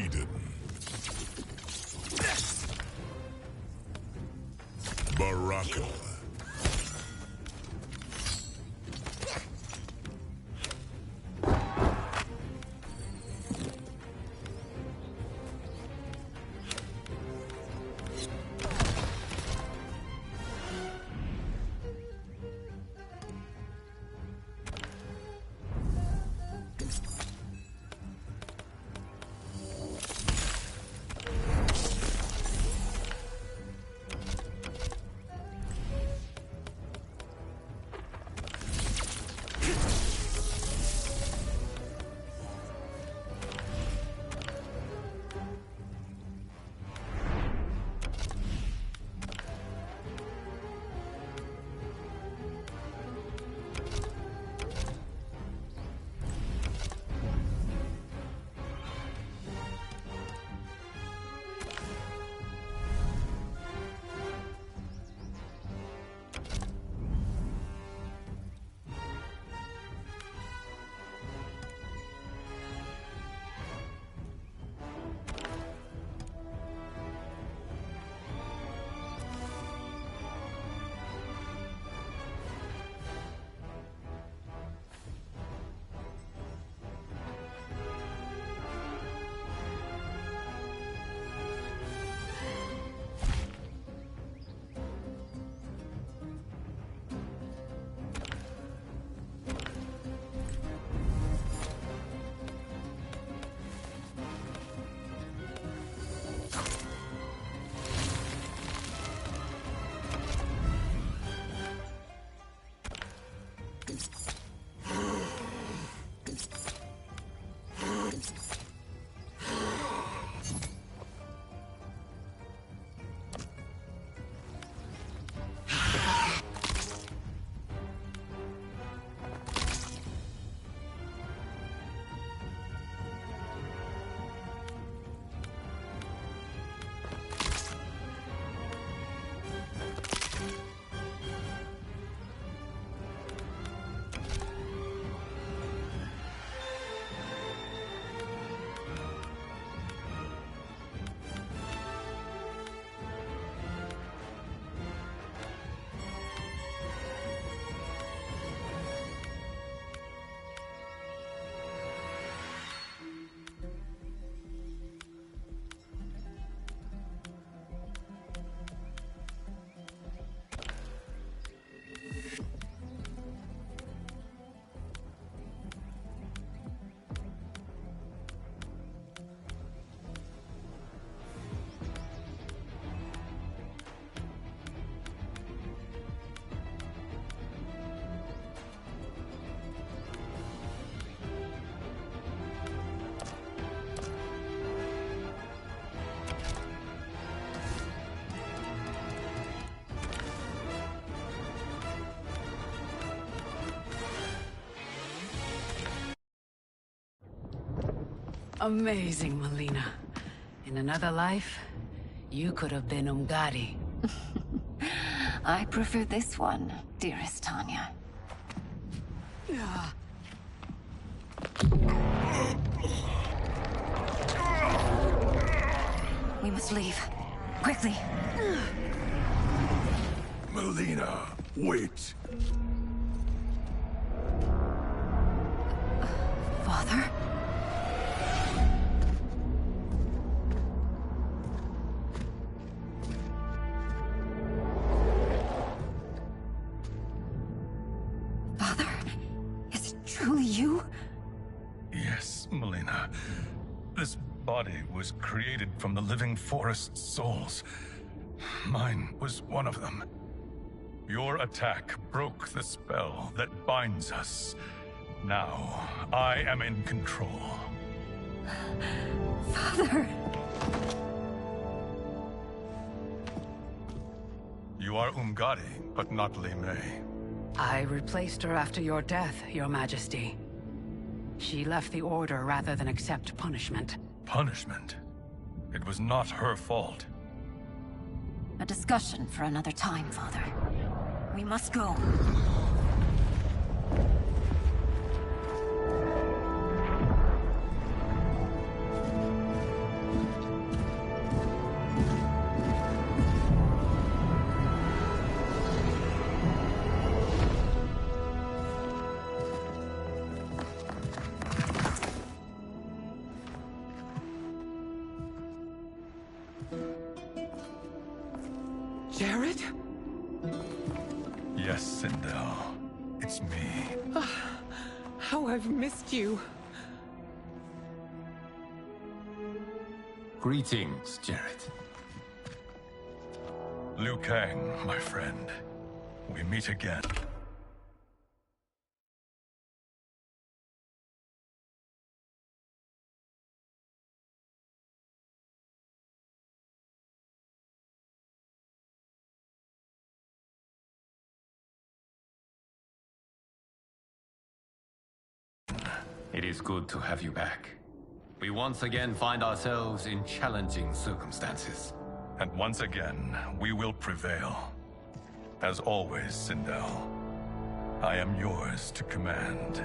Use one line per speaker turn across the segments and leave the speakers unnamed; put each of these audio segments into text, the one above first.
Eden. Baraka.
Amazing, Melina. In another life, you could have been Umgadi.
I prefer this one, dearest Tanya. We must leave. Quickly.
Melina, wait.
Father? Father? Is it truly you?
Yes, Melina. This body was created from the living forest's souls. Mine was one of them. Your attack broke the spell that binds us. Now, I am in control.
Father!
You are Umgadi, but not Li Mei.
I replaced her after your death, Your Majesty. She left the Order rather than accept punishment.
Punishment? It was not her fault.
A discussion for another time, Father. We must go.
Jared?
Yes, Sindel. It's me.
How I've missed you.
Greetings, Jared.
Liu Kang, my friend. We meet again.
It is good to have you back. We once again find ourselves in challenging circumstances.
And once again, we will prevail. As always, Sindel, I am yours to command.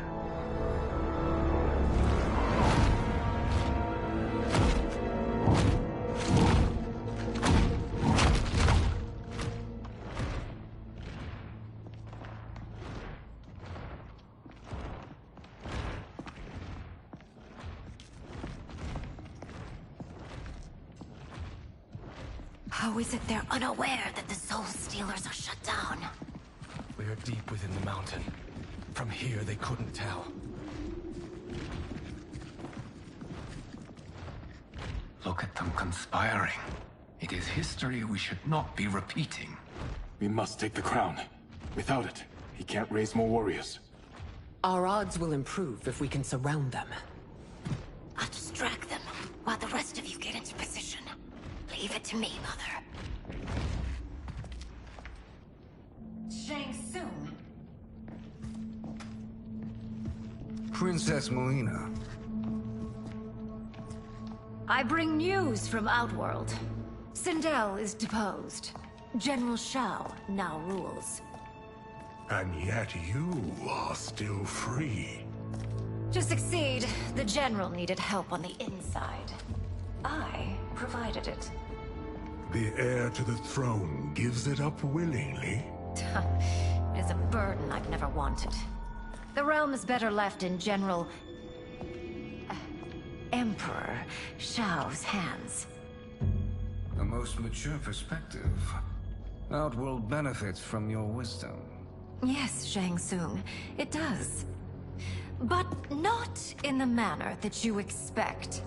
How is it they're unaware that the Soul Stealers are shut down?
We are deep within the mountain. From here, they couldn't tell.
Look at them conspiring. It is history we should not be repeating.
We must take the crown. Without it, he can't raise more warriors.
Our odds will improve if we can surround them.
I'll distract them while the rest of you get into position. Leave it to me, Mother. Shang Tsung.
Princess Melina.
I bring news from Outworld. Sindel is deposed. General Shao now rules.
And yet you are still free.
To succeed, the General needed help on the inside. I provided it.
The heir to the throne gives it up willingly.
It is a burden I've never wanted. The realm is better left in General... Emperor Shao's hands.
A most mature perspective. Outworld benefits from your wisdom.
Yes, Shang Tsung, it does. But not in the manner that you expect.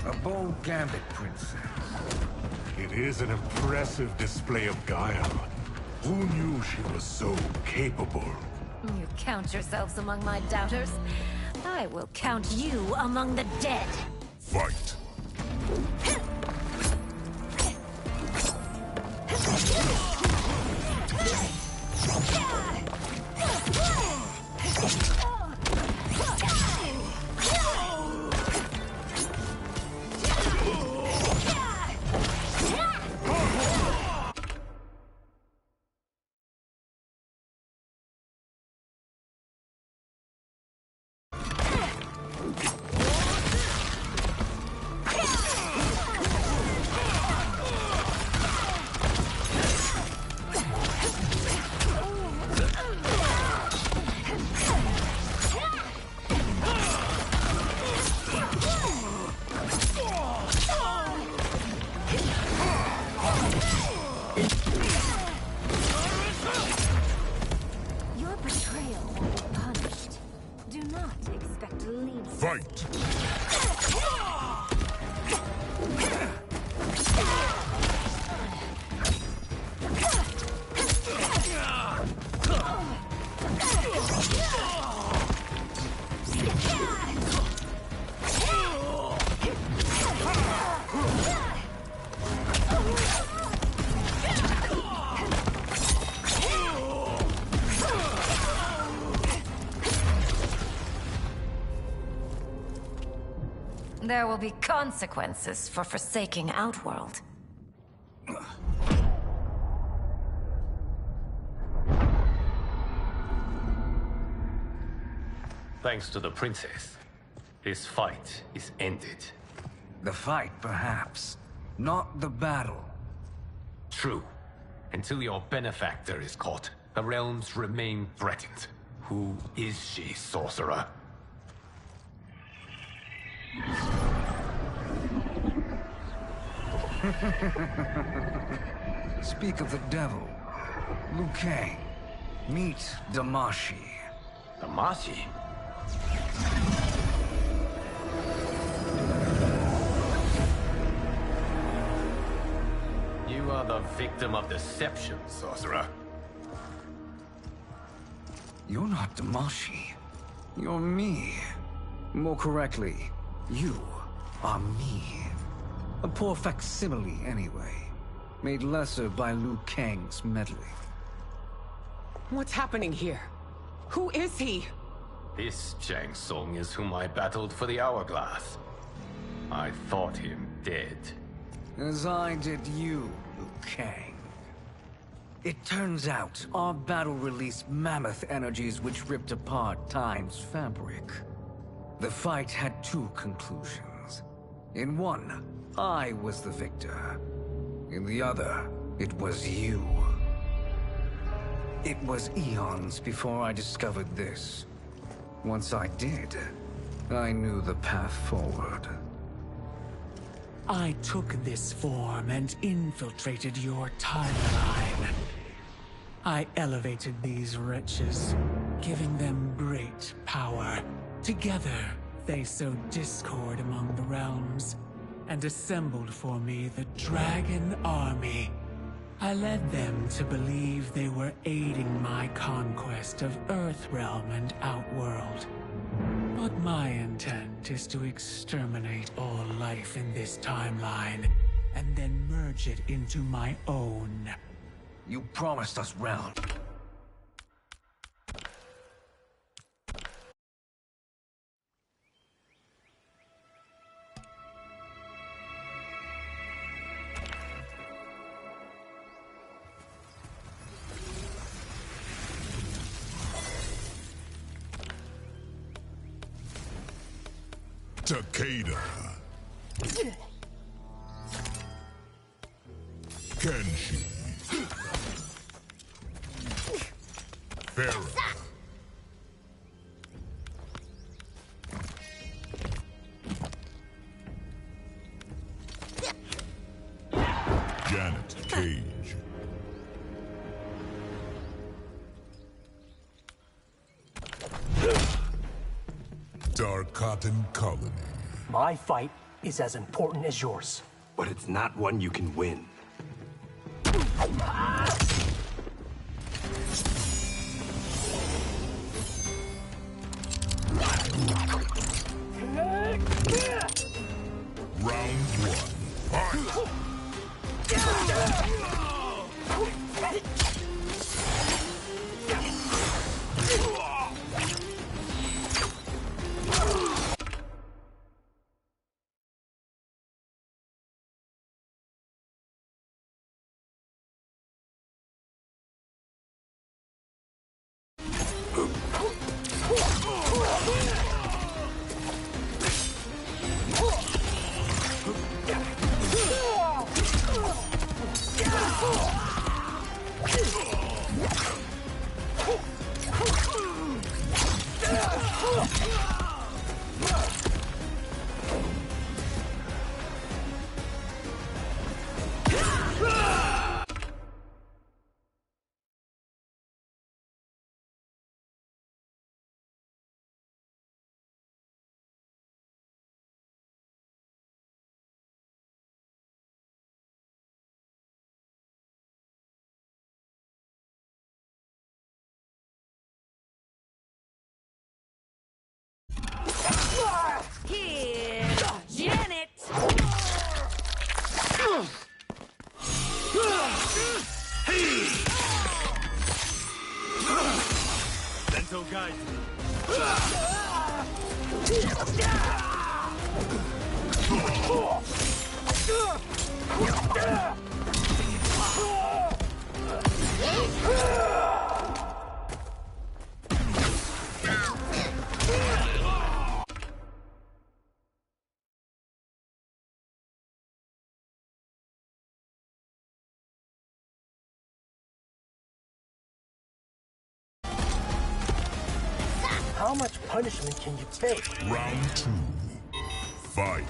A bold gambit, Princess.
It is an impressive display of guile. Who knew she was so capable?
You count yourselves among my doubters. I will count you among the dead.
Fight!
Your betrayal will be punished. Do not expect to lead.
Fight!
There will be consequences for forsaking Outworld.
Thanks to the princess. This fight is ended.
The fight, perhaps. Not the battle.
True. Until your benefactor is caught, the realms remain threatened. Who is she, sorcerer?
Speak of the devil. Liu Kang. Meet Damashi.
Damashi? You are the victim of deception, sorcerer.
You're not Damashi. You're me. More correctly, you are me. A poor facsimile, anyway. Made lesser by Liu Kang's meddling.
What's happening here? Who is he?
This Shang Tsung is whom I battled for the Hourglass. I thought him dead.
As I did you, Liu Kang. It turns out our battle released mammoth energies which ripped apart Time's fabric. The fight had two conclusions. In one, I was the victor. In the other, it was you. It was eons before I discovered this. Once I did, I knew the path forward.
I took this form and infiltrated your timeline. I elevated these wretches, giving them great power. Together, they sowed discord among the realms, and assembled for me the Dragon Army. I led them to believe they were aiding my conquest of Earthrealm and Outworld. But my intent is to exterminate all life in this timeline, and then merge it into my own.
You promised us realm.
Takeda. Kenshi. Farah. Janet Cage. Dark Cotton Colony.
My fight is as important as yours.
But it's not one you can win.
Round one. Fight!
Here's Janet!
Sento guide
How much punishment can you take?
Round 2. Fight.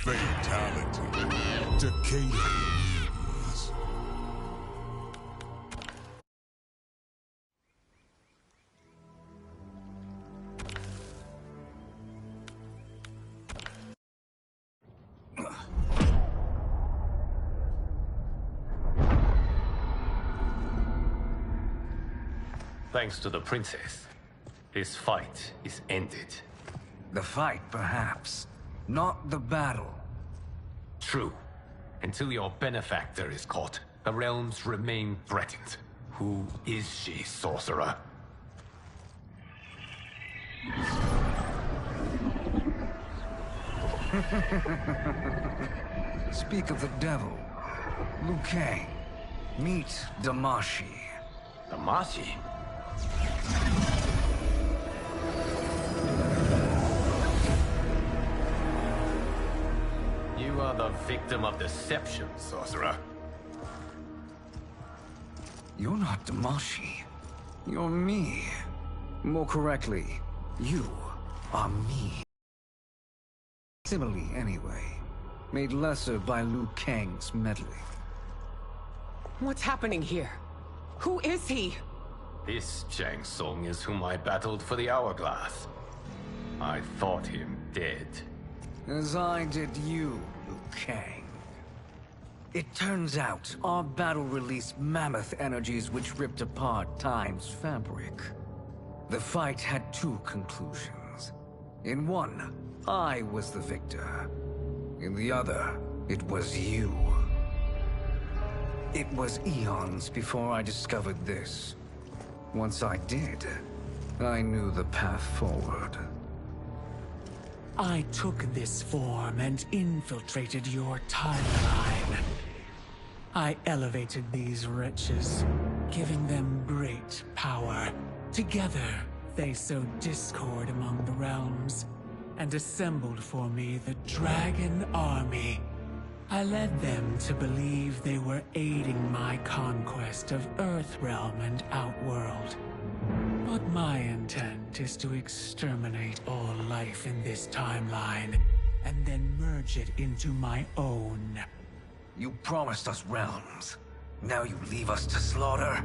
Fatality. Takeda.
Thanks to the princess, this fight is ended.
The fight, perhaps. Not the battle.
True. Until your benefactor is caught, the realms remain threatened. Who is she, sorcerer?
Speak of the devil. Liu Kang. Meet Damashi.
Damashi? You are the victim of deception, sorcerer.
You're not Damashi. You're me. More correctly, you are me. Simile, anyway. Made lesser by Liu Kang's meddling.
What's happening here? Who is he?
This Shang Tsung is whom I battled for the Hourglass. I thought him dead.
As I did you, Liu Kang. It turns out our battle released mammoth energies which ripped apart time's fabric. The fight had two conclusions. In one, I was the victor. In the other, it was you. It was eons before I discovered this. Once I did, I knew the path forward.
I took this form and infiltrated your timeline. I elevated these wretches, giving them great power. Together, they sowed discord among the realms, and assembled for me the Dragon Army. I led them to believe they were aiding my conquest of Earthrealm and Outworld. But my intent is to exterminate all life in this timeline, and then merge it into my own.
You promised us realms. Now you leave us to slaughter?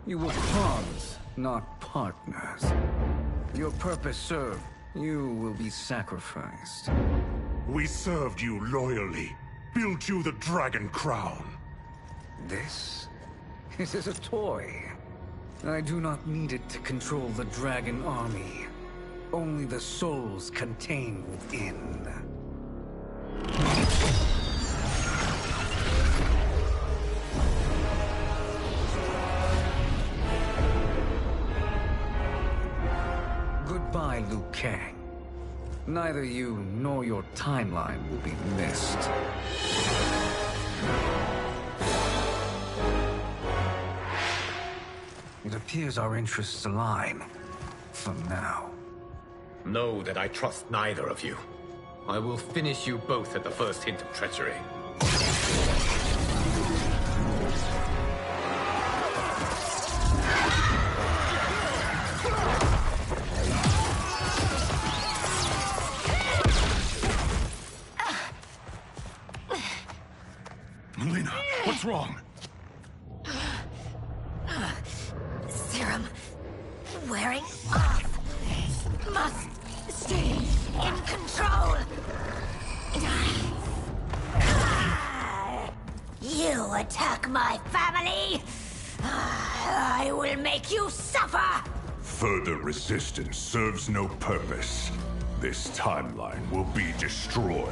You were pawns, not partners. Your purpose served. You will be sacrificed.
We served you loyally. Built you the Dragon Crown.
This is a toy. I do not need it to control the Dragon Army. Only the souls contained within. Goodbye, Liu Kang. Neither you nor your timeline will be missed. It appears our interests align. For now.
Know that I trust neither of you. I will finish you both at the first hint of treachery.
Mileena, what's wrong?
Serum wearing off. Must stay in control. You attack my family, I will make you suffer!
Further resistance serves no purpose. This timeline will be destroyed.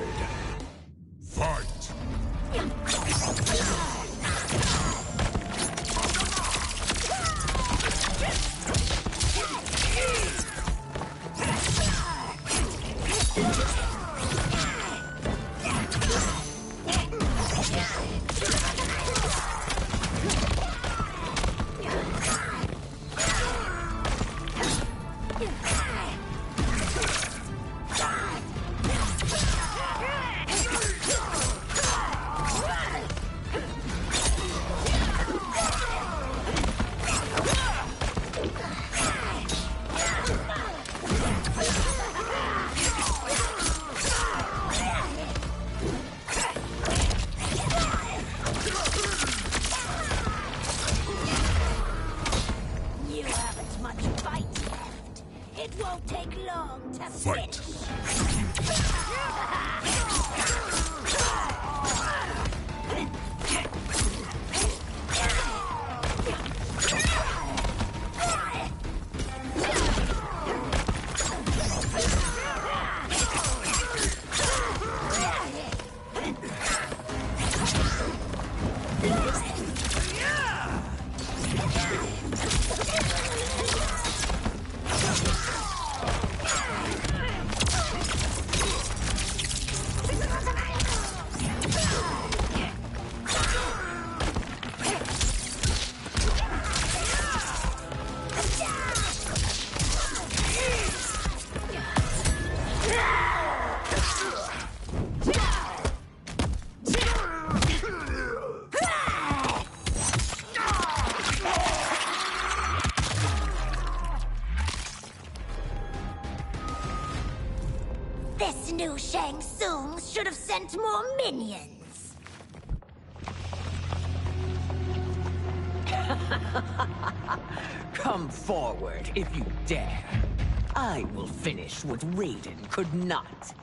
Fight!
This new Shang Tsung should have sent more minions.
Come forward if you dare. I will finish what Raiden could not.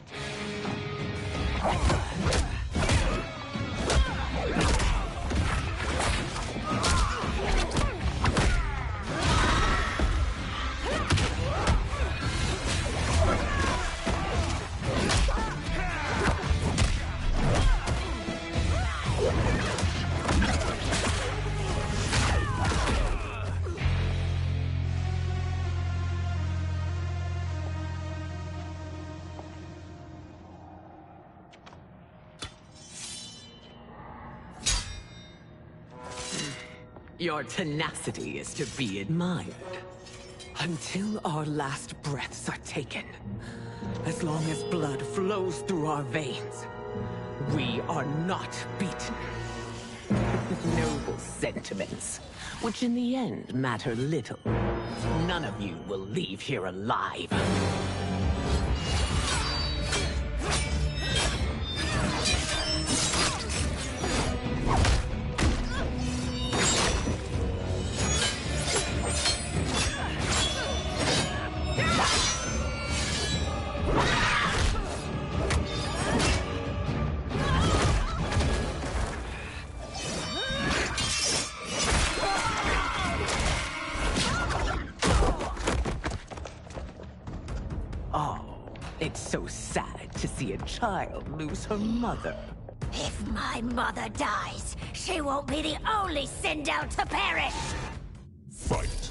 Your tenacity is to be admired. Until our last breaths are taken, as long as blood flows through our veins, we are not beaten. Noble sentiments, which in the end matter little. None of you will leave here alive. It's so sad to see a child lose her mother.
If my mother dies, she won't be the only Sindel to perish!
Fight!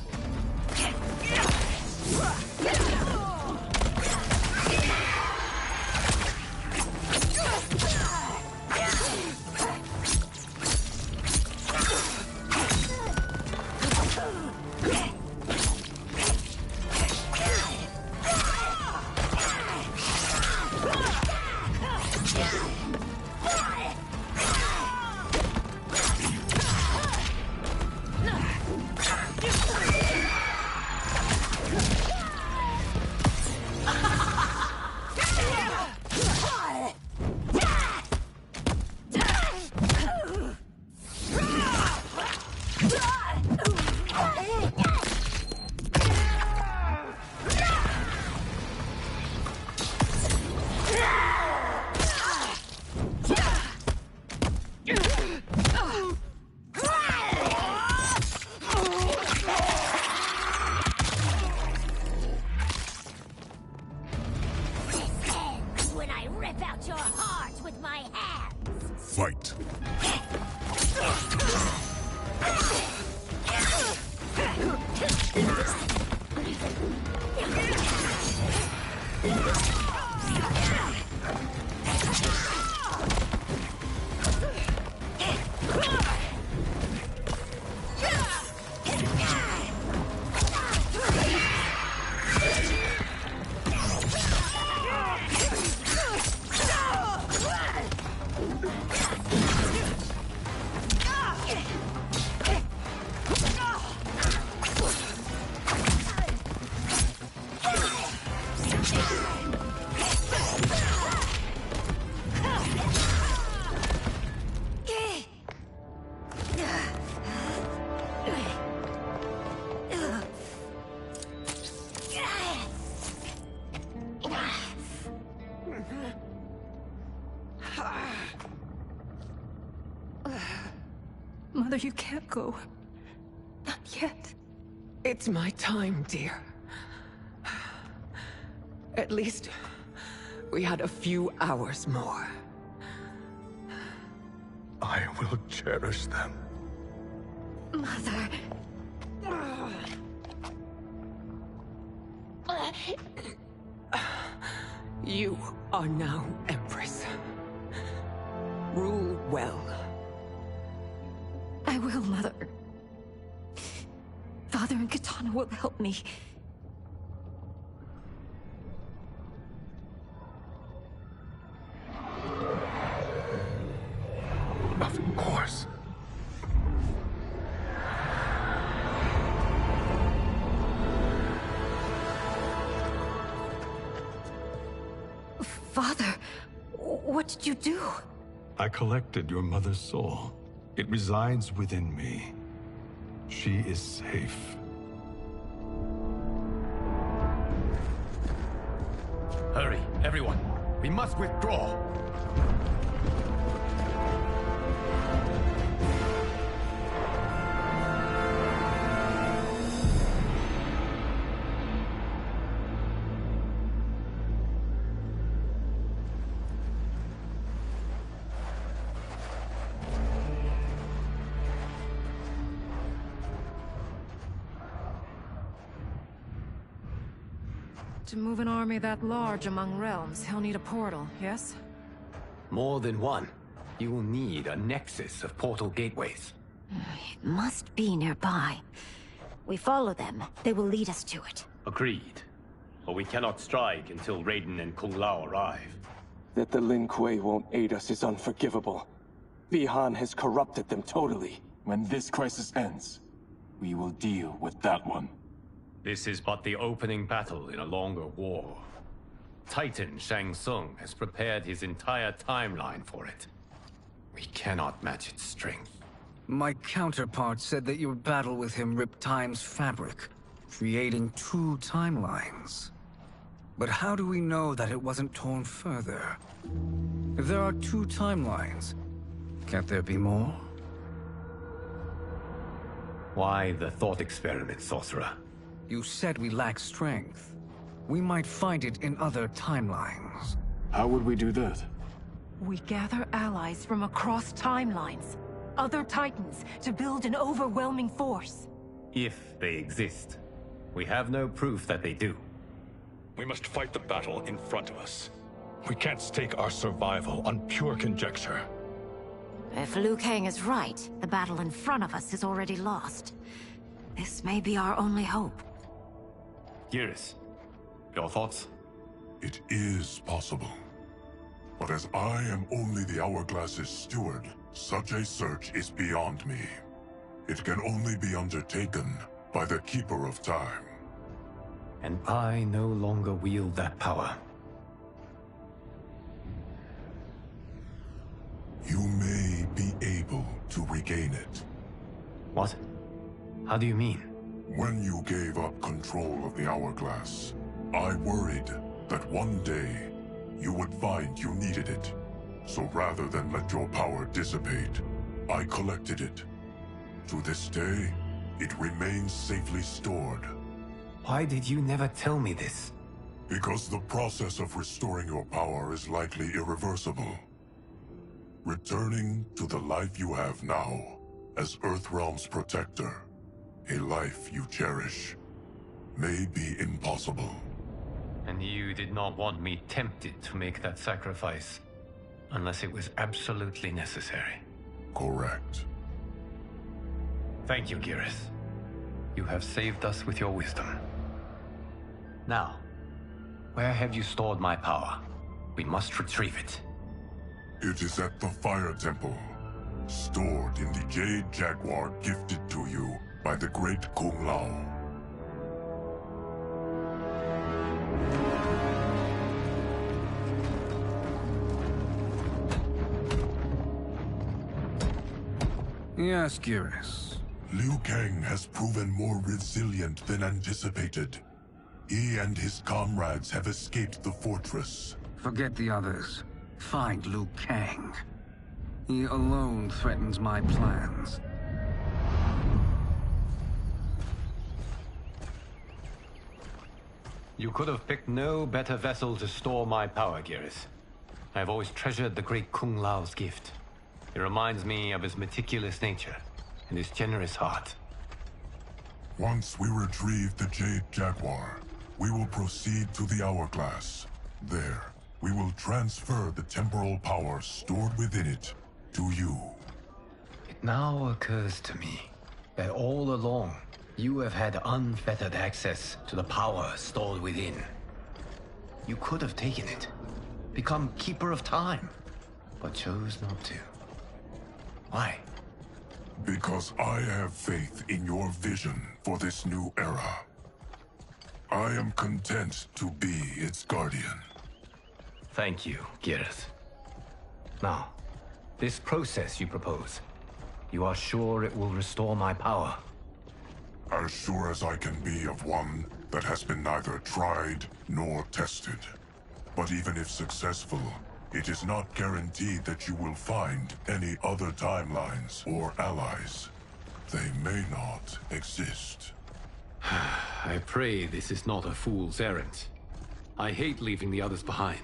Mother, you can't go. Not yet.
It's my time, dear. At least, we had a few hours more.
I will cherish them.
Mother...
You are now Empress. Rule well.
I will, Mother. Father and Kitana will help me.
Of course.
Father, what did you do?
I collected your mother's soul. It resides within me. She is safe.
Hurry, everyone. We must withdraw.
To move an army that large among realms, he'll need a portal, yes?
More than one. You will need a nexus of portal gateways.
It must be nearby. We follow them, they will lead us to it.
Agreed. But we cannot strike until Raiden and Kung Lao arrive.
That the Lin Kuei won't aid us is unforgivable. Bi-Han has corrupted them totally. When this crisis ends, we will deal with that one.
This is but the opening battle in a longer war. Titan Shang Tsung has prepared his entire timeline for it. We cannot match its strength.
My counterpart said that your battle with him ripped time's fabric, creating 2 timelines. But how do we know that it wasn't torn further? If there are 2 timelines, can't there be more?
Why the thought experiment, Sorcerer?
You said we lack strength. We might find it in other timelines.
How would we do that?
We gather allies from across timelines, other Titans, to build an overwhelming force.
If they exist. We have no proof that they do.
We must fight the battle in front of us. We can't stake our survival on pure conjecture.
If Liu Kang is right, the battle in front of us is already lost. This may be our only hope.
Geras, your thoughts?
It is possible. But as I am only the Hourglass's steward, such a search is beyond me. It can only be undertaken by the Keeper of Time.
And I no longer wield that power.
You may be able to regain it.
What? How do you mean?
When you gave up control of the Hourglass, I worried that one day you would find you needed it. So rather than let your power dissipate, I collected it. To this day, it remains safely stored.
Why did you never tell me this?
Because the process of restoring your power is likely irreversible. Returning to the life you have now, as Earthrealm's protector, a life you cherish, may be impossible.
And you did not want me tempted to make that sacrifice, unless it was absolutely necessary.
Correct.
Thank you, Geras. You have saved us with your wisdom. Now, where have you stored my power? We must retrieve it.
It is at the Fire Temple, stored in the Jade Jaguar gifted to you by the great Kung Lao.
Yes, Geras.
Liu Kang has proven more resilient than anticipated. He and his comrades have escaped the fortress.
Forget the others. Find Liu Kang. He alone threatens my plans.
You could have picked no better vessel to store my power, Geras. I have always treasured the great Kung Lao's gift. It reminds me of his meticulous nature and his generous heart.
Once we retrieve the Jade Jaguar, we will proceed to the Hourglass. There, we will transfer the temporal power stored within it to you.
It now occurs to me that all along, you have had unfettered access to the power stored within. You could have taken it, become Keeper of Time, but chose not to. Why?
Because I have faith in your vision for this new era. I am content to be its guardian.
Thank you, Geras. Now, this process you propose, you are sure it will restore my power?
As sure as I can be of one that has been neither tried nor tested. But even if successful, it is not guaranteed that you will find any other timelines or allies. They may not exist.
I pray this is not a fool's errand. I hate leaving the others behind.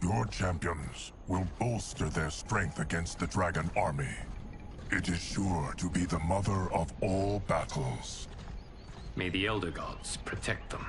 Your champions will bolster their strength against the Dragon Army. It is sure to be the mother of all battles.
May the Elder Gods protect them.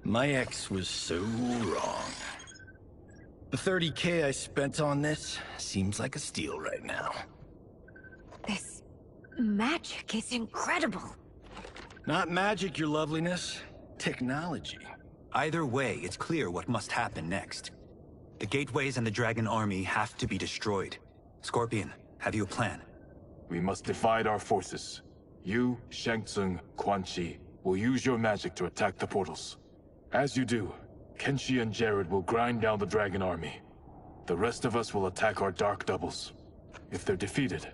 My ex was so wrong. The 30K I spent on this seems like a steal right now.
This magic is incredible.
Not magic, your loveliness. Technology.
Either way, it's clear what must happen next. The gateways and the Dragon Army have to be destroyed. Scorpion, have you a plan?
We must divide our forces. You, Shang Tsung, Quan Chi, will use your magic to attack the portals. As you do, Kenshi and Jared will grind down the Dragon Army. The rest of us will attack our Dark Doubles. If they're defeated,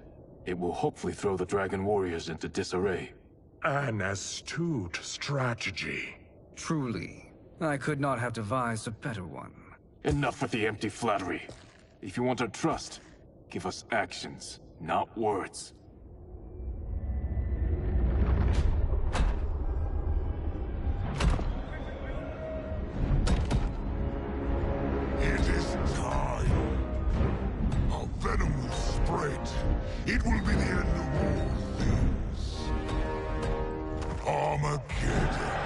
it will hopefully throw the Dragon Warriors into disarray.
An astute strategy.
Truly, I could not have devised a better one.
Enough with the empty flattery. If you want our trust, give us actions, not words.
It is time. Our venom will spread. It will be the end of all things. Armageddon.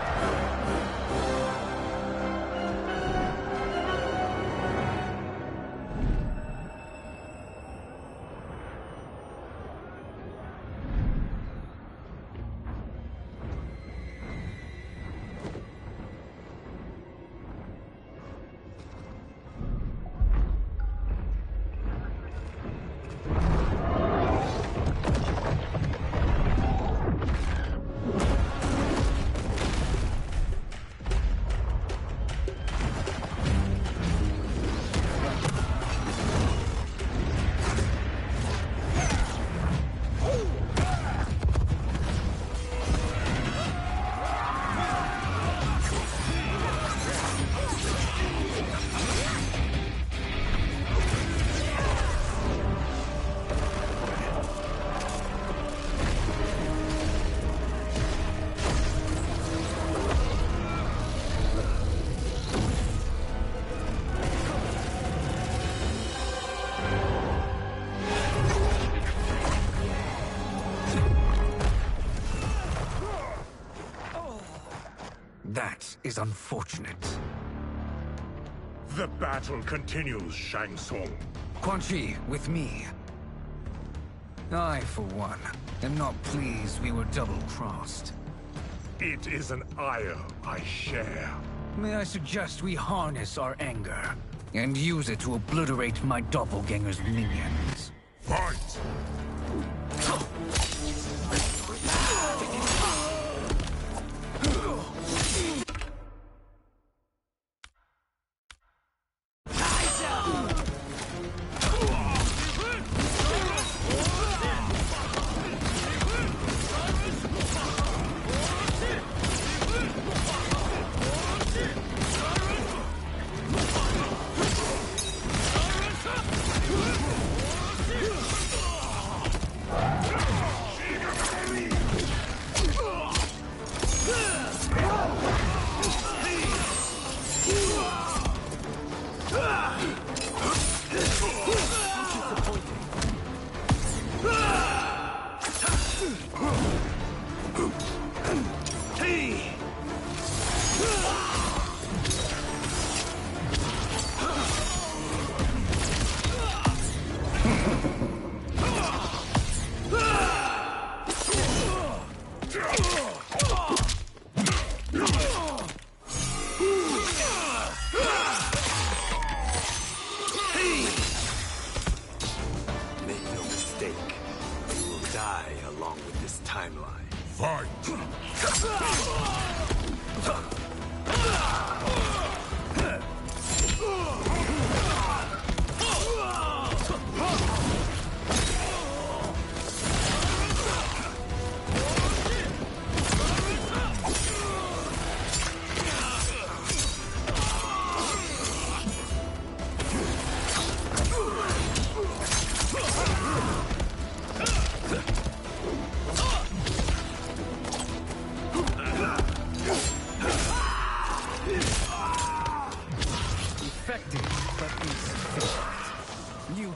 That is unfortunate.
The battle continues, Shang Tsung.
Quan Chi, with me. I, for one, am not pleased we were double-crossed.
It is an ire I share.
May I suggest we harness our anger and use it to obliterate my doppelganger's minions?
Fight!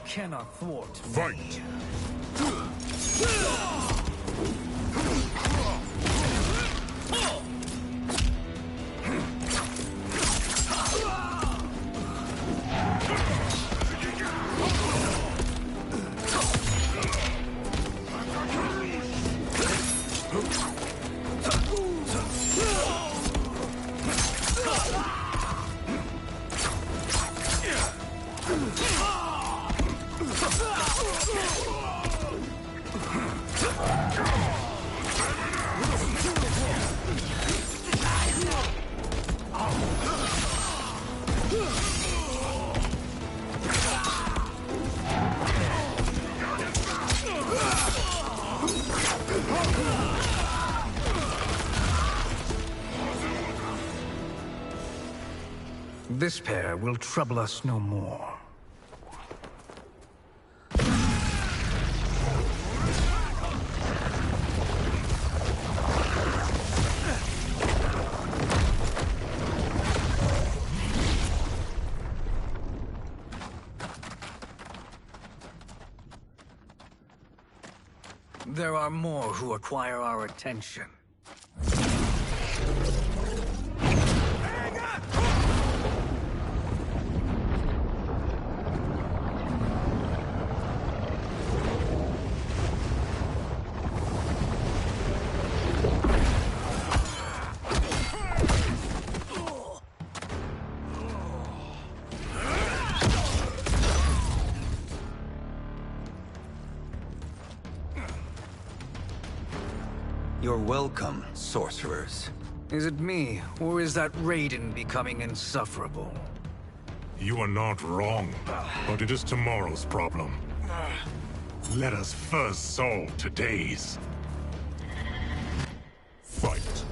Cannot thwart.
Fight!
This pair will trouble us no more. There are more who acquire our attention.
You're welcome, sorcerers.
Is it me, or is that Raiden becoming insufferable?
You are not wrong, but it is tomorrow's problem. Let us first solve today's. Fight.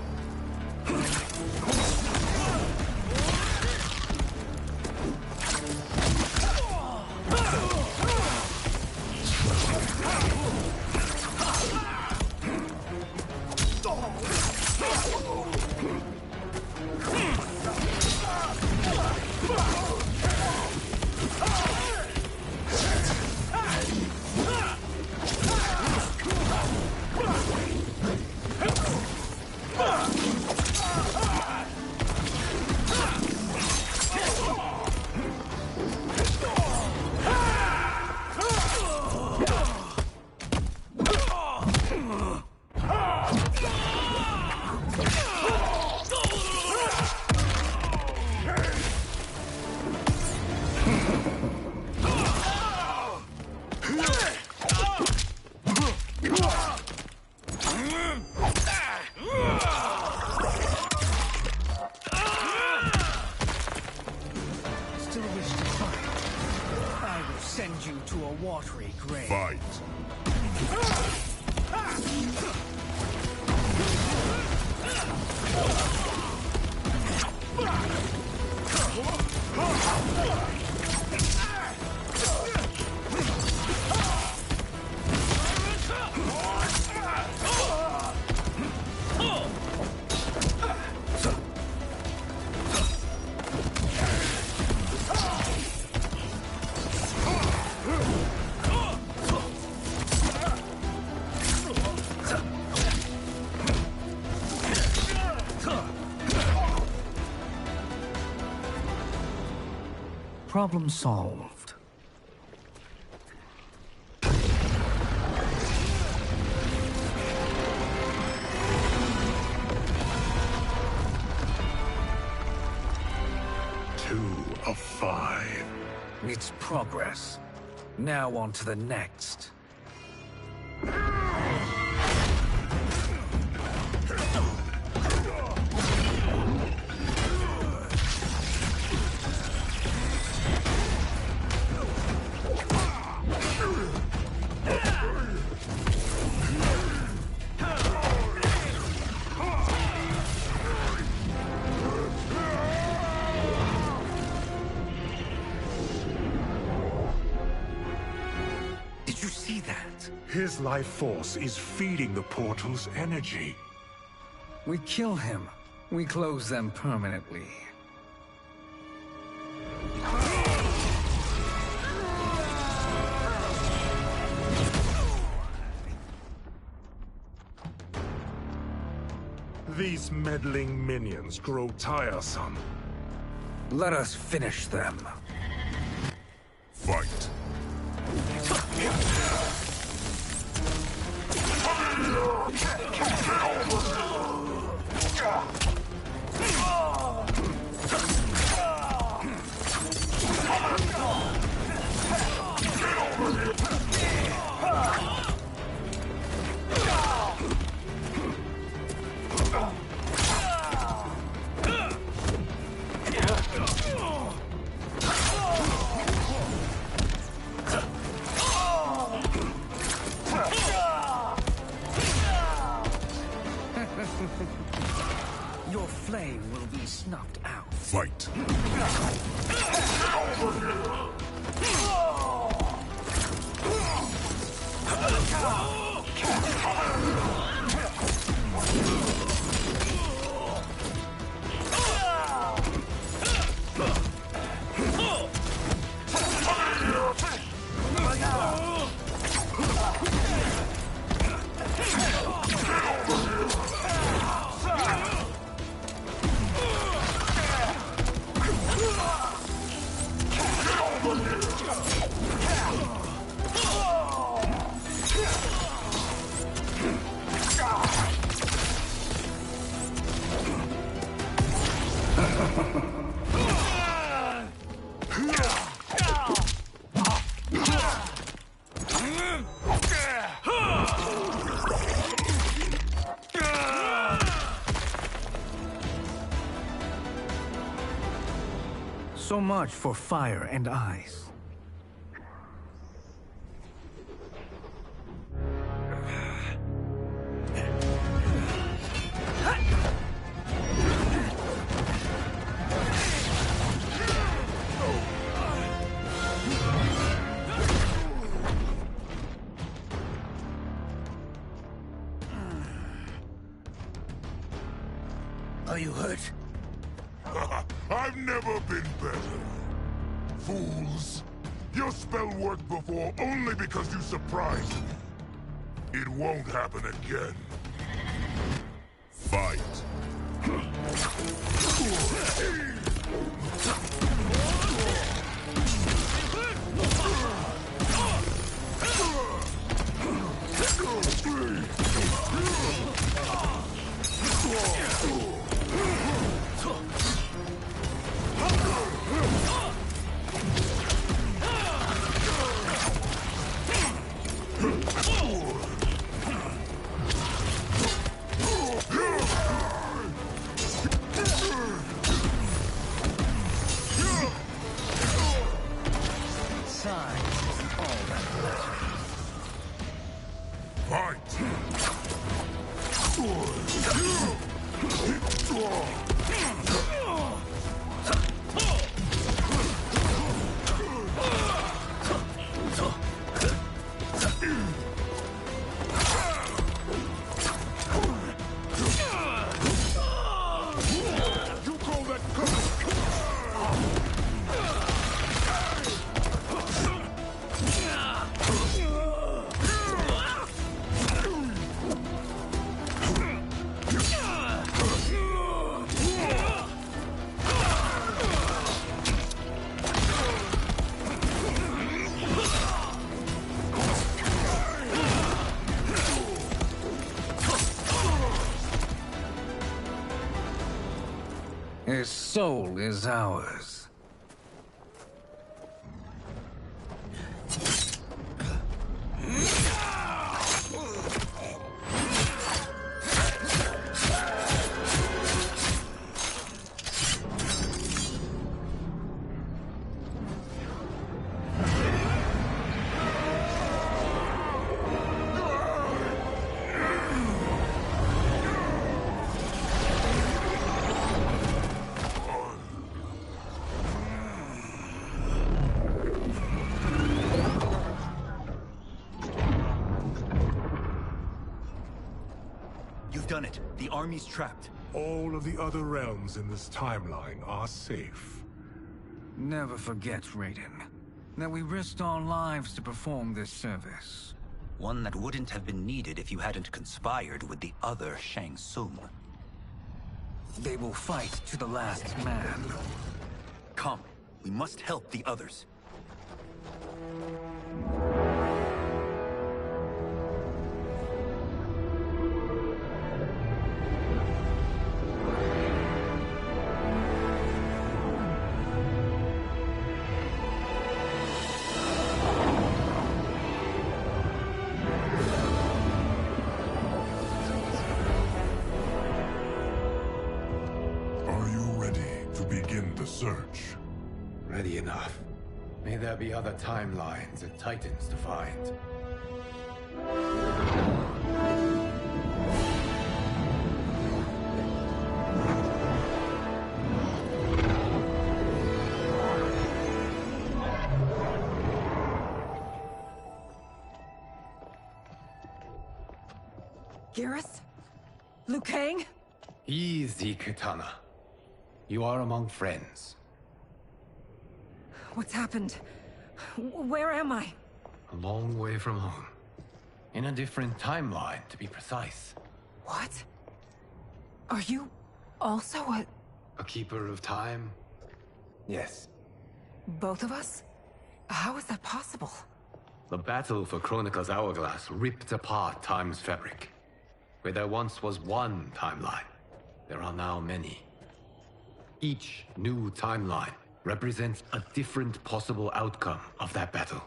Problem solved.
Two of 5.
It's progress. Now on to the next.
His life force is feeding the portal's energy.
We kill him. We close them permanently.
These meddling minions grow tiresome.
Let us finish them.
Fight.
Your flame will be snuffed out.
Fight.
So much for fire and ice.
Are you hurt?
I've never been better. Fools. Your spell worked before only because you surprised me. It won't happen again. Fight. Fight!
His soul is ours.
You've done it. The army's trapped.
All of the other realms in this timeline are safe.
Never forget, Raiden, that we risked our lives to perform this service.
One that wouldn't have been needed if you hadn't conspired with the other Shang Tsung.
They will fight to the last man.
Come, we must help the others.
Search.
Ready enough. May there be other timelines and titans to find.
Geras? Liu Kang?
Easy, Kitana. You are among friends.
What's happened? Where am I?
A long way from home. In a different timeline, to be precise.
What? Are you also
a keeper of time? Yes.
both of us? How is that possible?
The battle for Kronika's hourglass ripped apart time's fabric. Where there once was one timeline, there are now many. Each new timeline represents a different possible outcome of that battle.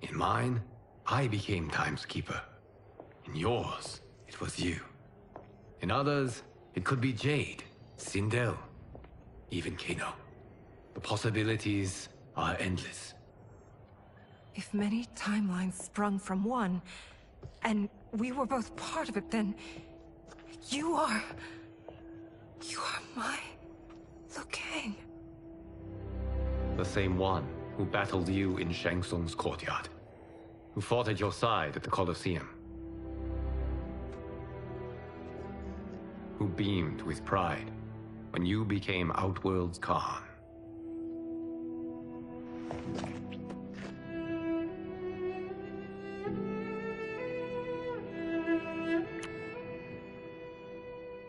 In mine, I became Time's Keeper. In yours, it was you. In others, it could be Jade, Sindel, even Kano. The possibilities are endless.
If many timelines sprung from one, and we were both part of it, then you are my Liu Kang.
The same one who battled you in Shang Tsung's courtyard. Who fought at your side at the Colosseum. Who beamed with pride when you became Outworld's Khan.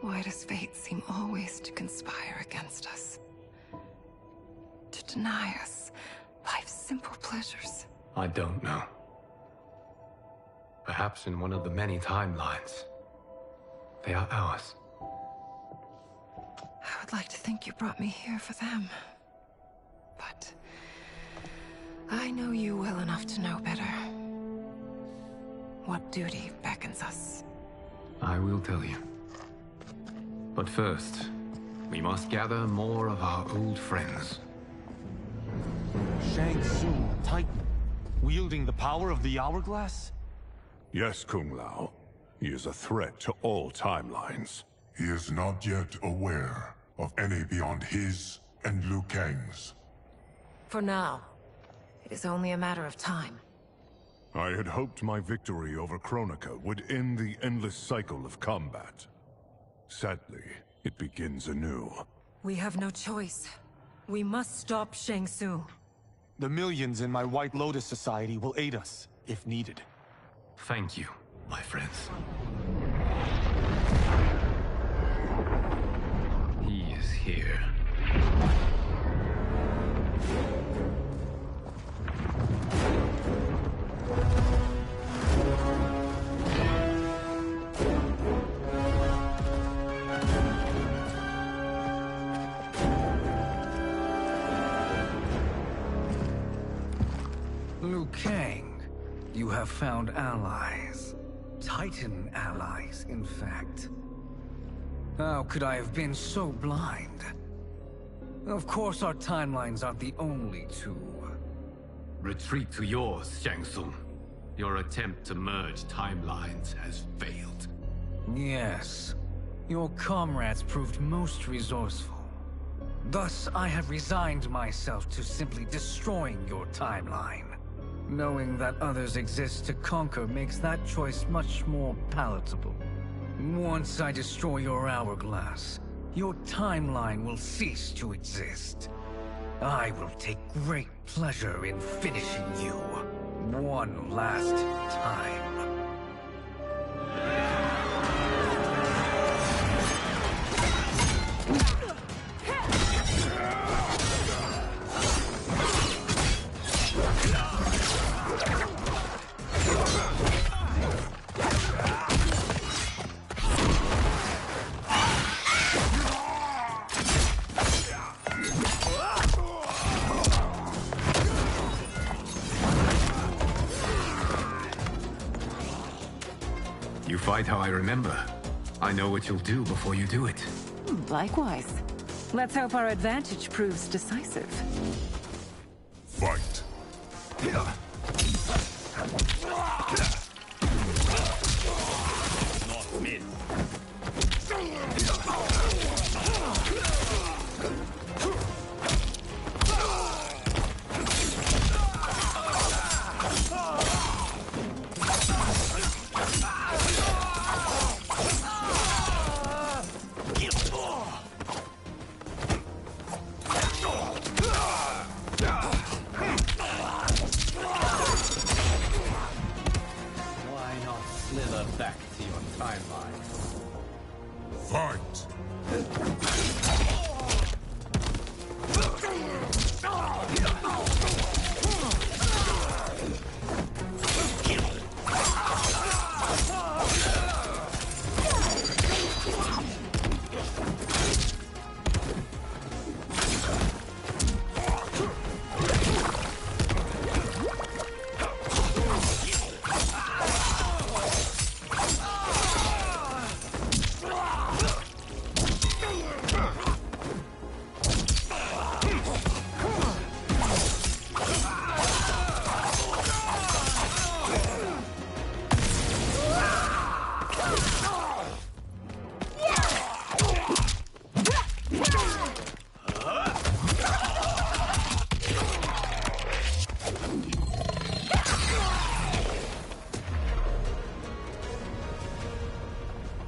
Why does fate seem always to conspire against us? To deny us life's simple pleasures?
I don't know. Perhaps in one of the many timelines, they are ours.
I would like to think you brought me here for them. But I know you well enough to know better. What duty beckons us?
I will tell you. But first, we must gather more of our old friends.
Shang Tsung, Titan, wielding the power of the Hourglass?
Yes, Kung Lao. He is a threat to all timelines.
He is not yet aware of any beyond his and Liu Kang's.
For now, it is only a matter of time.
I had hoped my victory over Kronika would end the endless cycle of combat. Sadly, it begins anew.
We have no choice. We must stop Shang Tsung.
The millions in my White Lotus Society will aid us, if needed.
Thank you, my friends. He is here.
Liu Kang, you have found allies. Titan allies, in fact. How could I have been so blind? Of course our timelines aren't the only two.
Retreat to yours, Shang Tsung. Your attempt to merge timelines has failed.
Yes. Your comrades proved most resourceful. Thus, I have resigned myself to simply destroying your timeline. Knowing that others exist to conquer makes that choice much more palatable. Once I destroy your hourglass, your timeline will cease to exist. I will take great pleasure in finishing you one last time.
You fight how I remember. I know what you'll do before you do it.
Likewise. Let's hope our advantage proves decisive.
Fight.
Not mid.
Why not slither back to your timeline?
Fight.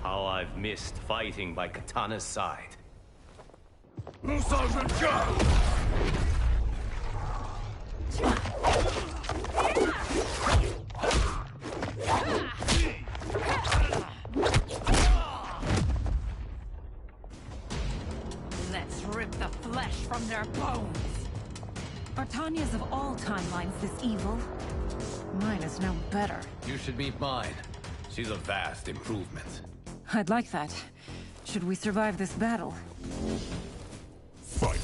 How I've missed fighting by Katana's side.
Let's rip the flesh from their bones.
Are Tanya's of all timelines this evil? Mine is no better.
You should meet mine. She's a vast improvement.
I'd like that. Should we survive this battle?
Fight.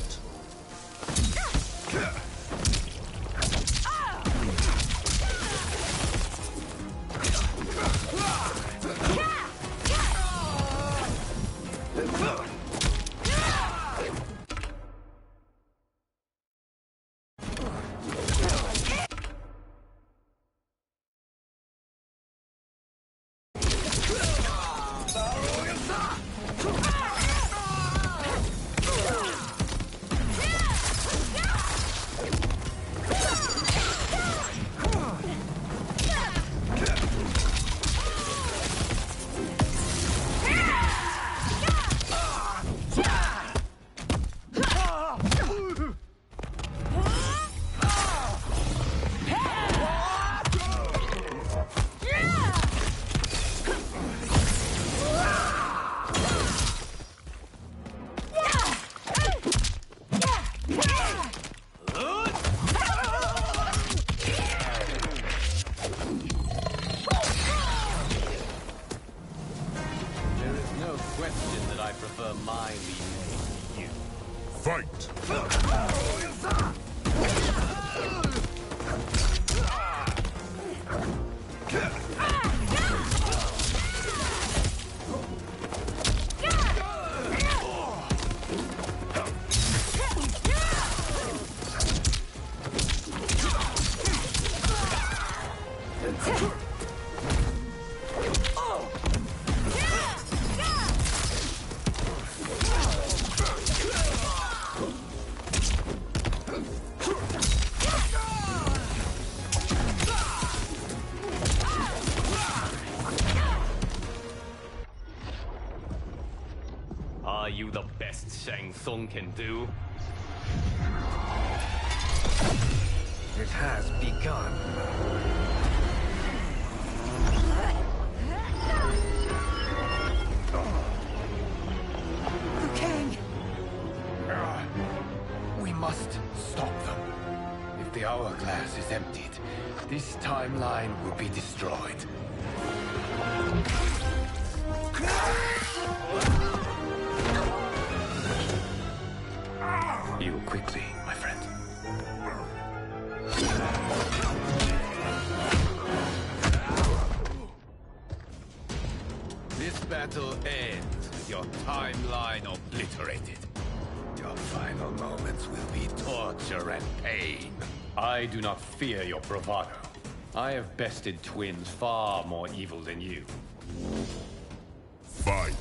mind lead you.
Fight!
Are you the best Shang Tsung can do?
It has begun.
Liu Kang!
We must stop them. If the hourglass is emptied, this timeline will be destroyed. Heal quickly, my friend. This battle ends with your timeline obliterated. Your final moments will be torture and pain. I do not fear your bravado. I have bested twins far more evil than you.
Fight!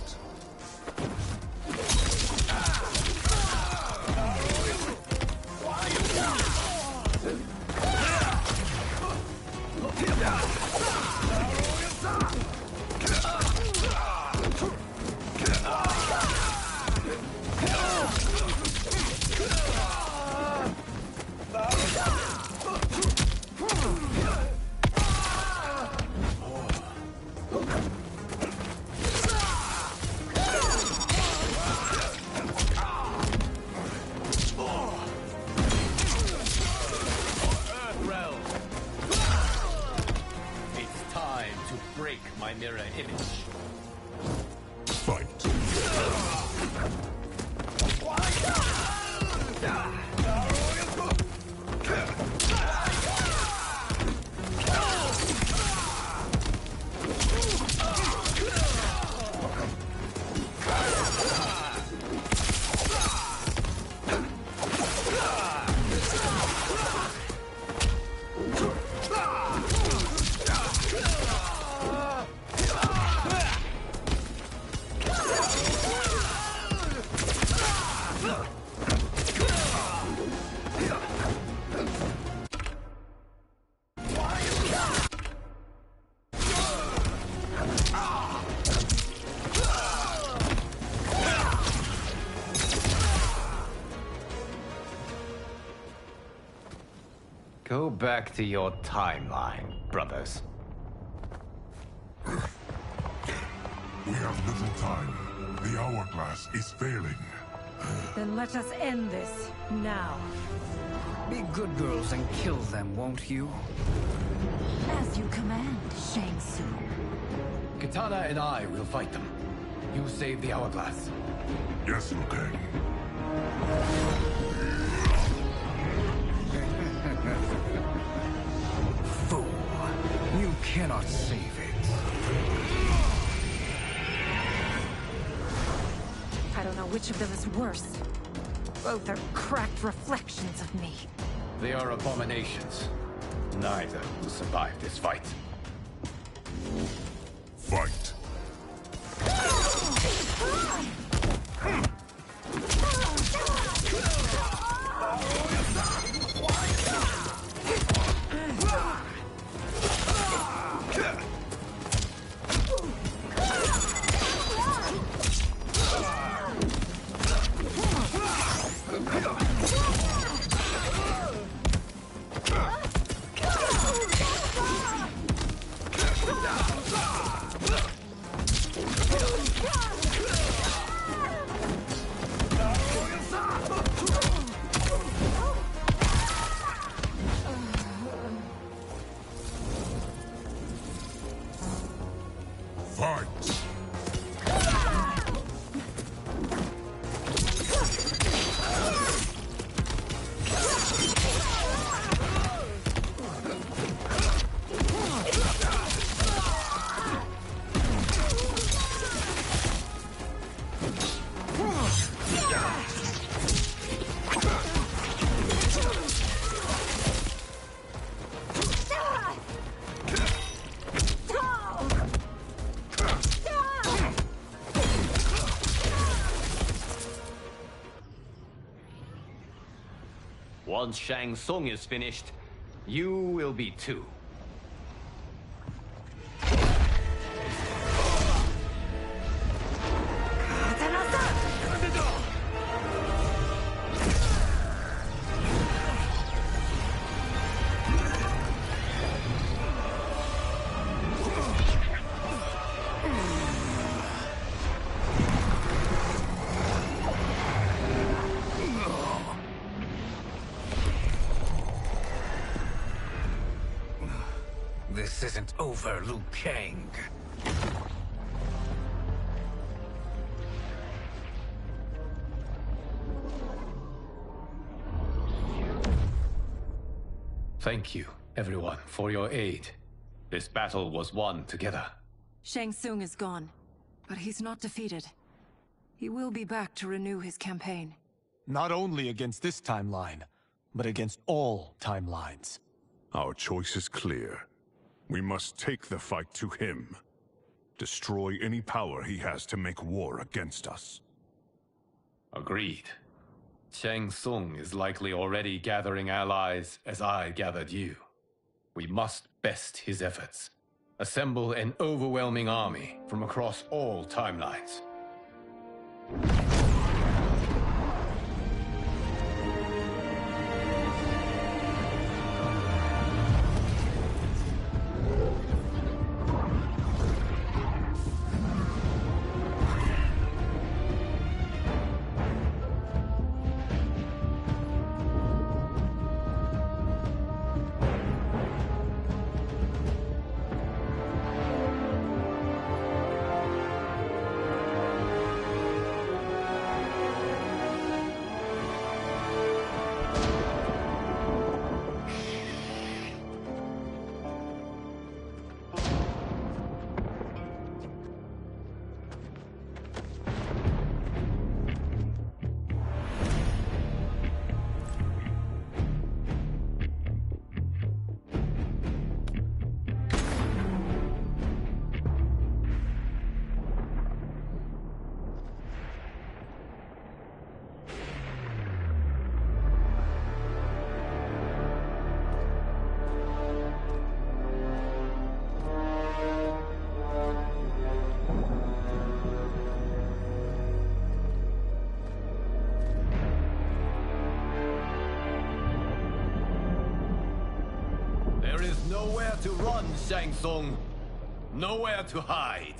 It's time to break my mirror image.
Fight!
Go back to your timeline, brothers.
We have little time. The hourglass is failing.
Then let us end this, now.
Be good girls and kill them, won't you?
As you command, Shang Tsung.
Katana and I will fight them. You save the hourglass.
Yes, Liu Kang.
Fool. You cannot save it.
I don't know which of them is worse. Both are cracked reflections of me.
They are abominations. Neither will survive this fight.
Fight! Fight!
once Shang Tsung is finished, you will be too.
This isn't over, Liu Kang.
Thank you, everyone, for your aid. This battle was won together.
Shang Tsung is gone, but he's not defeated. He will be back to renew his campaign.
Not only against this timeline, but against all timelines.
Our choice is clear. We must take the fight to him. Destroy any power he has to make war against us.
Agreed. Shang Tsung is likely already gathering allies as I gathered you. We must best his efforts. Assemble an overwhelming army from across all timelines. There is nowhere to run, Shang Tsung. Nowhere to hide.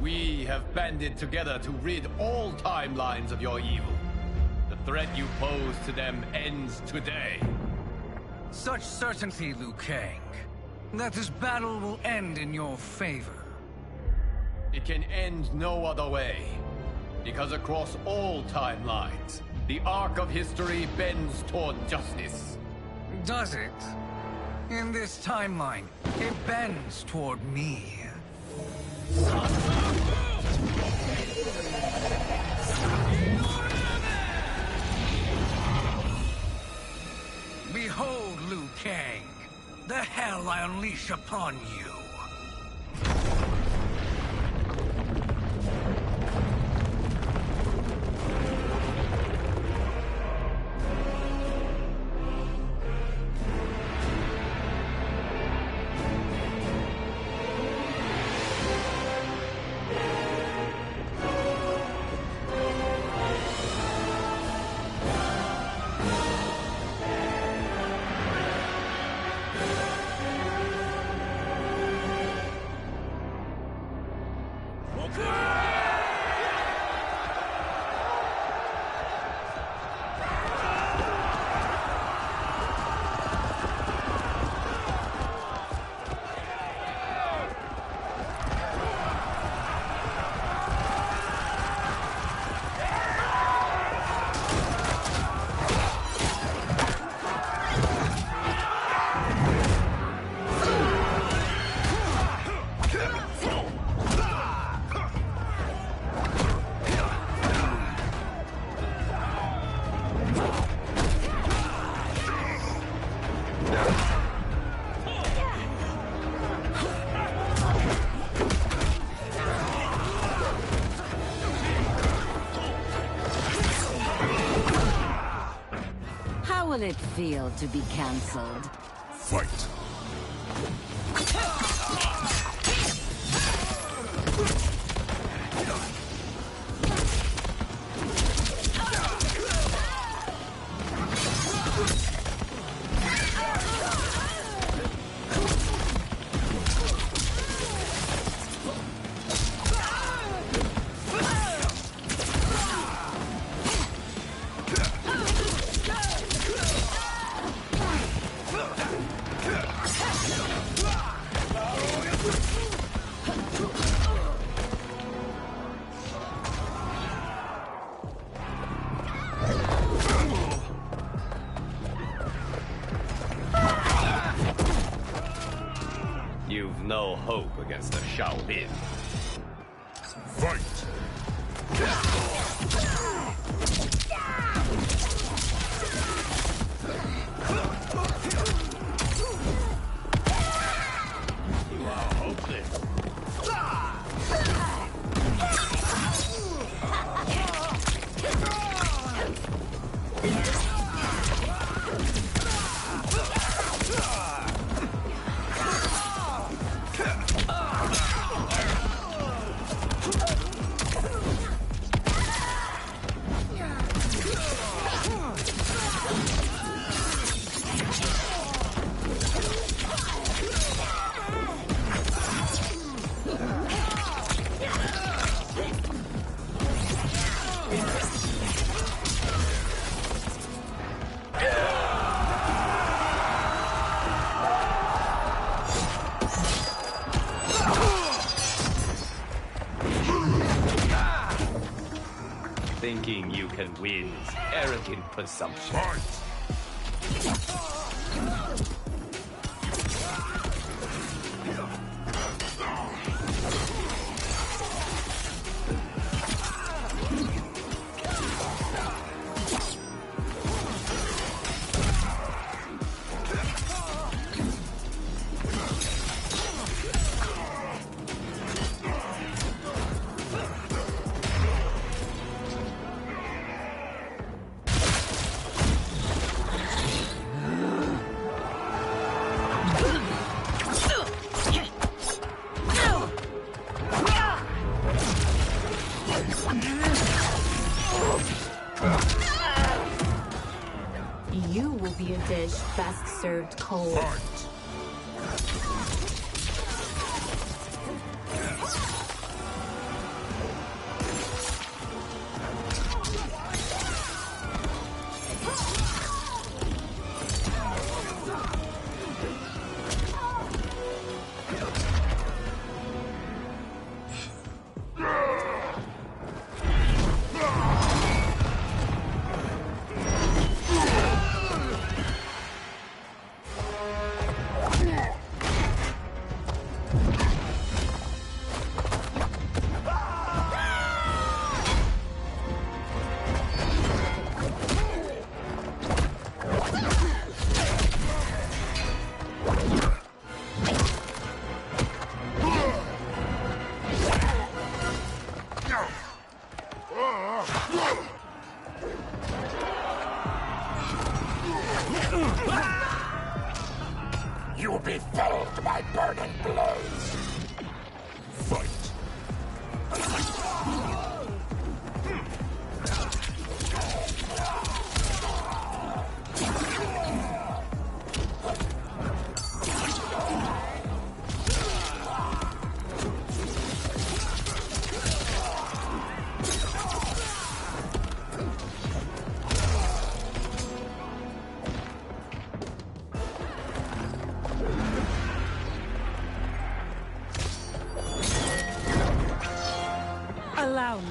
We have banded together to rid all timelines of your evil. The threat you pose to them ends today.
Such certainty, Liu Kang, that this battle will end in your favor.
It can end no other way. Because across all timelines, the arc of history bends toward justice.
Does it? In this timeline, it bends toward me. Behold, Liu Kang, the hell I unleash upon you.
will it feel to be cancelled?
Fight!
You've no hope against the Shaolin.
Fight!
You are hopeless. Thinking you can win is arrogant presumption.
You will be a dish best served cold.
You'll be felled by burning blows. Fight!
Allow me.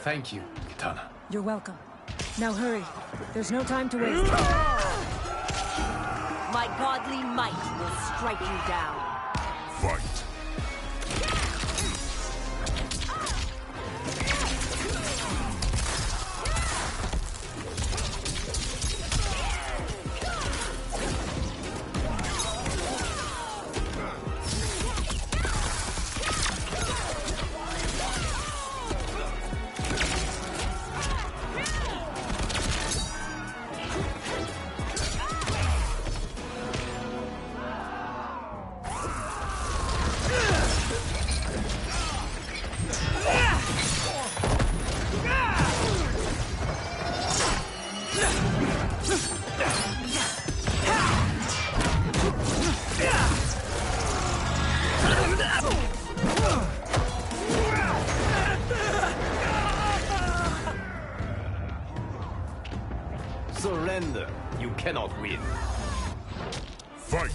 Thank you, Kitana.
You're welcome. Now hurry. There's no time to waste.
My godly might will strike you down.
Fight.
Surrender. You cannot win.
Fight!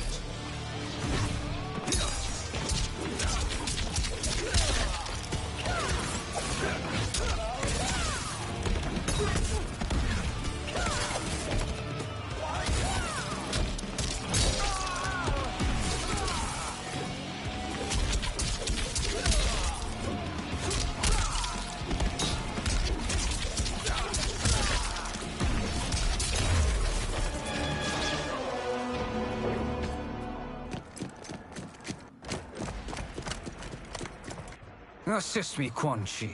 Assist me, Quan Chi.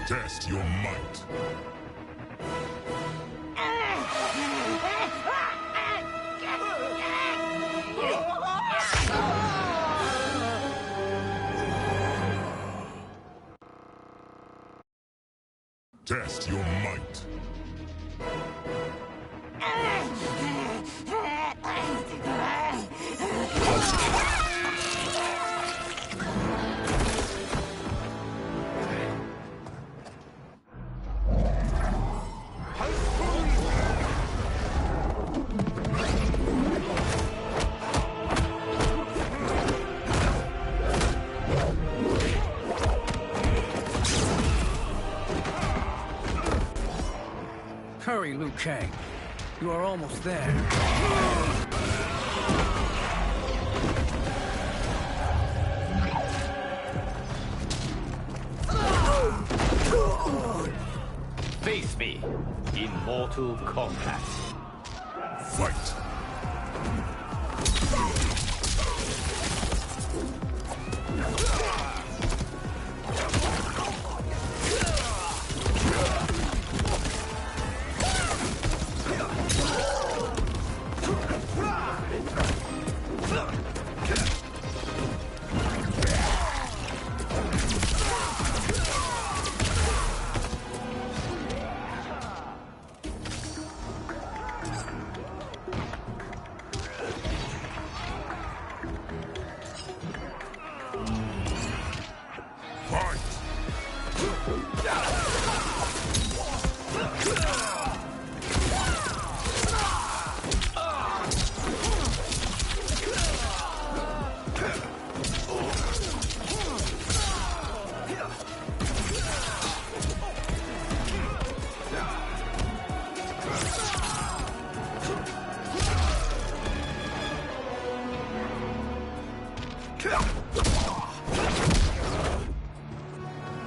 Test your might. Test your might.
Hurry, Liu Kang. You are almost there.
Face me in Mortal Kombat.
Fight!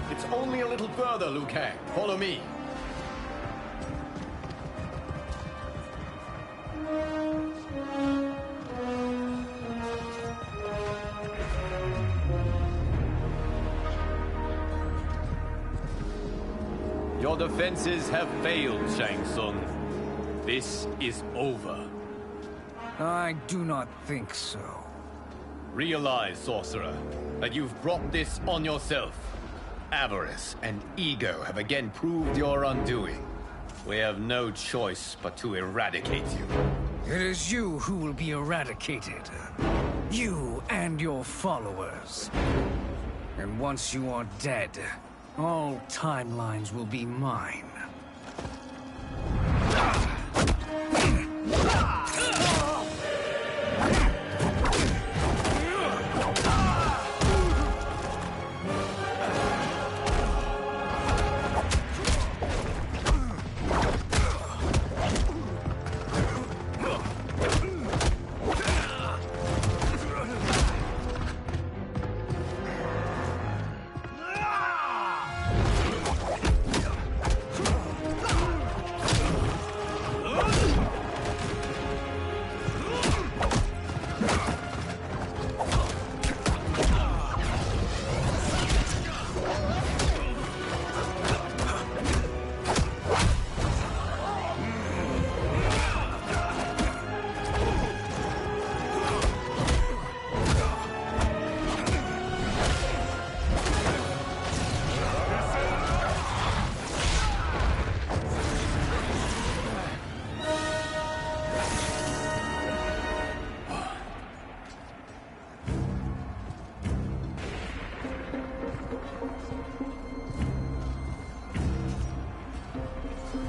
It's only a little further, Liu Kang. Follow me. Your defenses have failed, Shang Tsung. This is over.
I do not think so.
Realize, sorcerer, that you've brought this on yourself. Avarice and ego have again proved your undoing. We have no choice but to eradicate you.
It is you who will be eradicated. You and your followers. And once you are dead, all timelines will be mine.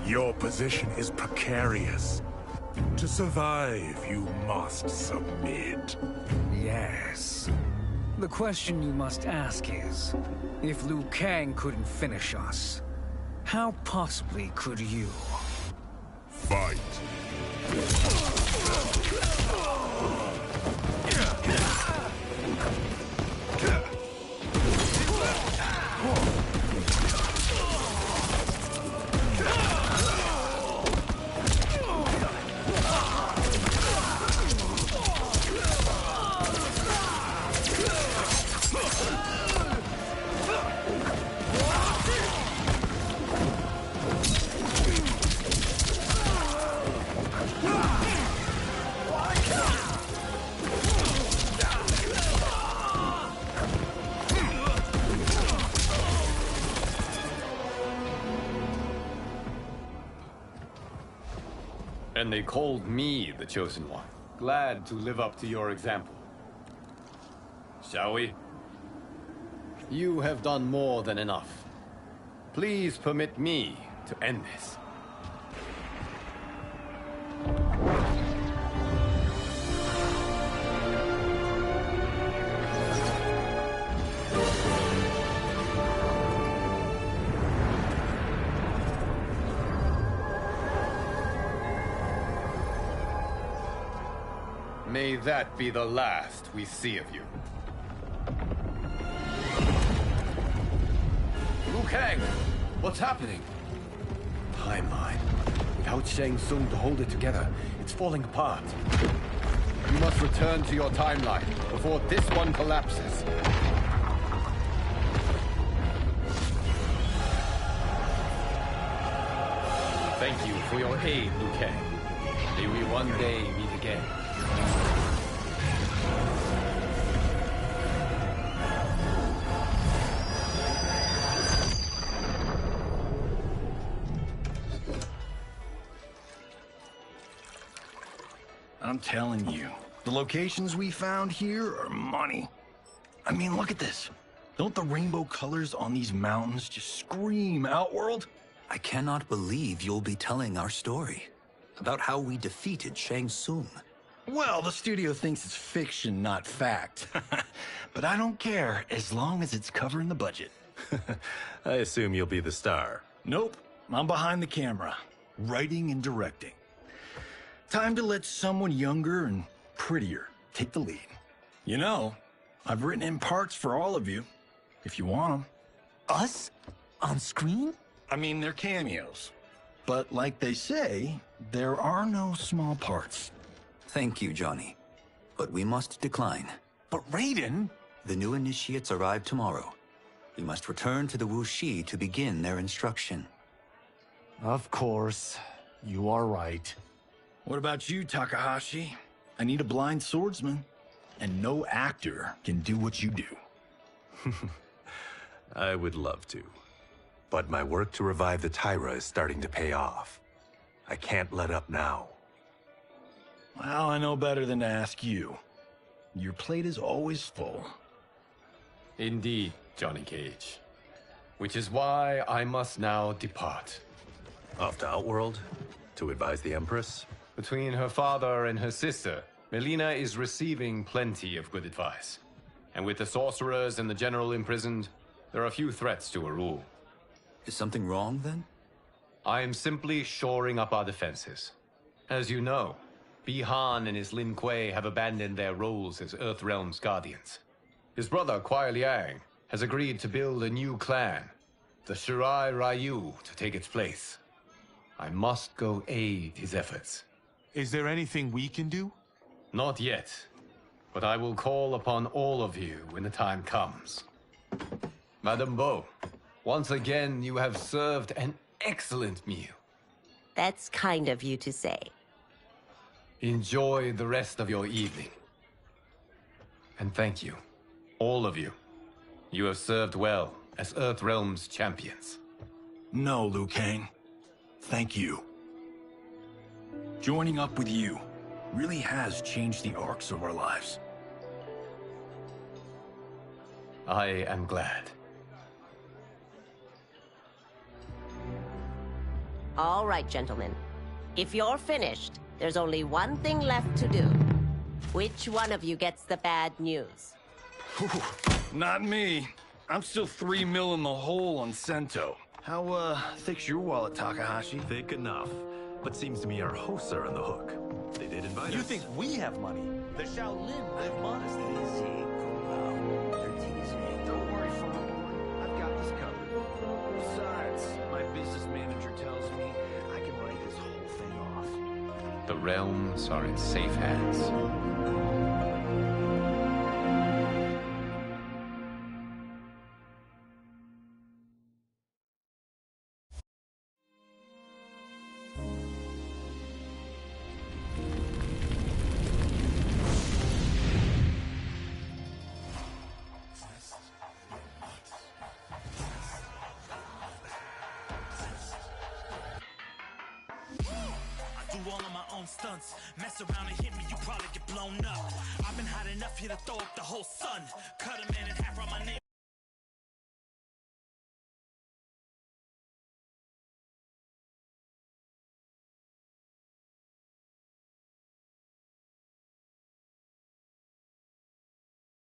Your position is precarious. To survive, you must submit.
Yes. The question you must ask is, if Liu Kang couldn't finish us, how possibly could you?
Fight.
And they called me the Chosen One. Glad to live up to your example. Shall we? You have done more than enough. Please permit me to end this. May that be the last we see of you. Liu Kang! What's happening? Timeline. Without Shang Tsung to hold it together, it's falling apart. You must return to your timeline before this one collapses. Thank you for your aid, Liu Kang. May we one day meet again.
I'm telling you, the locations we found here are money. I mean, look at this. Don't the rainbow colors on these mountains just scream Outworld?
I cannot believe you'll be telling our story about how we defeated Shang Tsung.
Well, the studio thinks it's fiction, not fact. But I don't care, as long as it's covering the budget.
I assume you'll be the star.
Nope, I'm behind the camera, writing and directing. Time to let someone younger and prettier take the lead. You know, I've written in parts for all of you, if you want them.
Us? On screen?
I mean, they're cameos. But like they say, there are no small parts.
Thank you, Johnny. But we must decline.
But Raiden?
The new initiates arrive tomorrow. We must return to the Wuxi to begin their instruction.
Of course. You are right.
What about you, Takahashi? I need a blind swordsman, and no actor can do what you do.
I would love to. But my work to revive the Tyra is starting to pay off. I can't let up now.
Well, I know better than to ask you. Your plate is always full.
Indeed, Johnny Cage. Which is why I must now depart.
Off to Outworld? To advise the Empress?
Between her father and her sister, Melina is receiving plenty of good advice. And with the sorcerers and the general imprisoned, there are few threats to her rule.
Is something wrong, then?
I am simply shoring up our defenses. As you know, Bi-Han and his Lin Kuei have abandoned their roles as Earthrealm's guardians. His brother, Kuai Liang, has agreed to build a new clan, the Shirai Ryu, to take its place. I must go aid his efforts.
Is there anything we can do?
Not yet, but I will call upon all of you when the time comes. Madame Bo, once again you have served an excellent meal.
That's kind of you to say.
Enjoy the rest of your evening. And thank you, all of you. You have served well as Earthrealm's champions.
No, Liu Kang. Thank you. Joining up with you really has changed the arcs of our lives.
I am glad.
All right, gentlemen. If you're finished, there's only one thing left to do. Which one of you gets the bad news?
Not me. I'm still 3 mil in the hole on Sento. How, thick's your wallet, Takahashi?
Thick enough. But seems to me our hosts are on the hook. They did invite us.
You think we have money? The Shaolin live modestly. Easy, cool out. They're teasing. Don't worry, Farmer. I've got this covered. Besides, my business manager tells me I can write this whole thing off.
The realms are in safe hands.
All of my own stunts. Mess around and hit me, you probably get blown up. I've been hot enough here to throw up the whole sun. Cut a man in half, write my name.